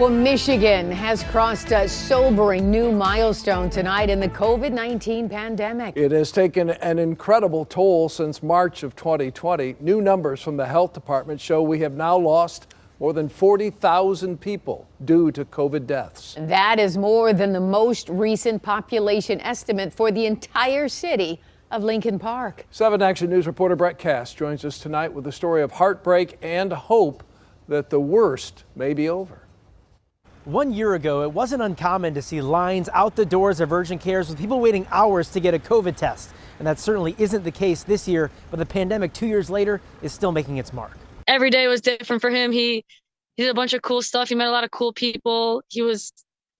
Well, Michigan has crossed a sobering new milestone tonight in the COVID-19 pandemic. It has taken an incredible toll since March of 2020. New numbers from the health department show we have now lost more than 40,000 people due to COVID deaths. That is more than the most recent population estimate for the entire city of Lincoln Park. 7 Action News reporter Brett Cass joins us tonight with a story of heartbreak and hope that the worst may be over. 1 year ago, it wasn't uncommon to see lines out the doors of urgent cares with people waiting hours to get a COVID test. And that certainly isn't the case this year, but the pandemic 2 years later is still making its mark. Every day was different for him. He did a bunch of cool stuff. He met a lot of cool people. He was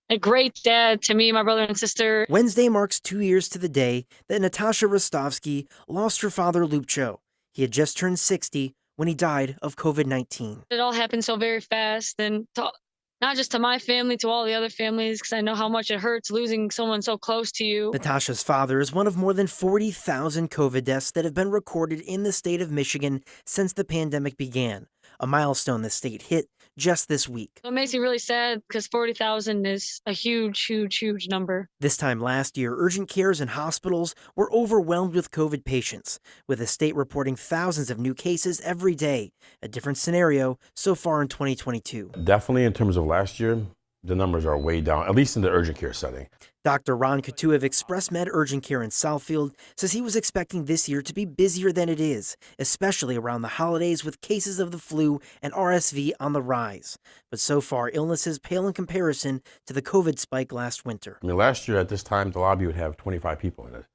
a great dad to me, my brother and sister. Wednesday marks 2 years to the day that Natasha Rostovsky lost her father, Lupcho. He had just turned 60 when he died of COVID-19. It all happened so very fast, and not just to my family, to all the other families, because I know how much it hurts losing someone so close to you. Natasha's father is one of more than 40,000 COVID deaths that have been recorded in the state of Michigan since the pandemic began, a milestone the state hit just this week. It makes me really sad because 40,000 is a huge, huge, huge number. This time last year, urgent cares and hospitals were overwhelmed with COVID patients, with the state reporting thousands of new cases every day, a different scenario so far in 2022. Definitely in terms of last year, the numbers are way down, at least in the urgent care setting. Dr. Ron Coutu of Express Med Urgent Care in Southfield says he was expecting this year to be busier than it is, especially around the holidays with cases of the flu and RSV on the rise. But so far, illnesses pale in comparison to the COVID spike last winter. I mean, last year at this time, the lobby would have 25 people in it.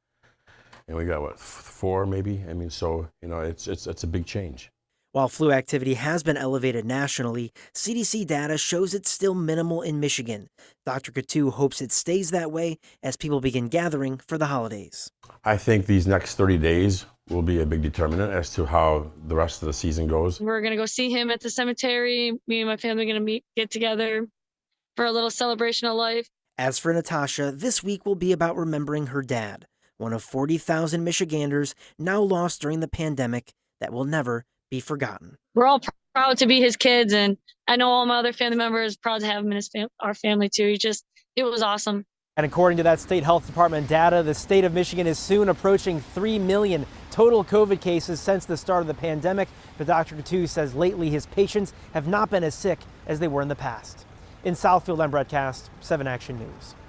And we got, what, 4 maybe? I mean, so, you know, it's a big change. While flu activity has been elevated nationally, CDC data shows it's still minimal in Michigan. Dr. Coutu hopes it stays that way as people begin gathering for the holidays. I think these next 30 days will be a big determinant as to how the rest of the season goes. We're going to go see him at the cemetery. Me and my family are going to get together for a little celebration of life. As for Natasha, this week will be about remembering her dad, one of 40,000 Michiganders now lost during the pandemic that will never be forgotten. We're all proud to be his kids, and I know all my other family members proud to have him in our family too. It was awesome. And according to that state health department data, the state of Michigan is soon approaching 3 million total COVID cases since the start of the pandemic. But Dr. Coutu says lately his patients have not been as sick as they were in the past. In Southfield, I'm Brett Cast, 7 Action News.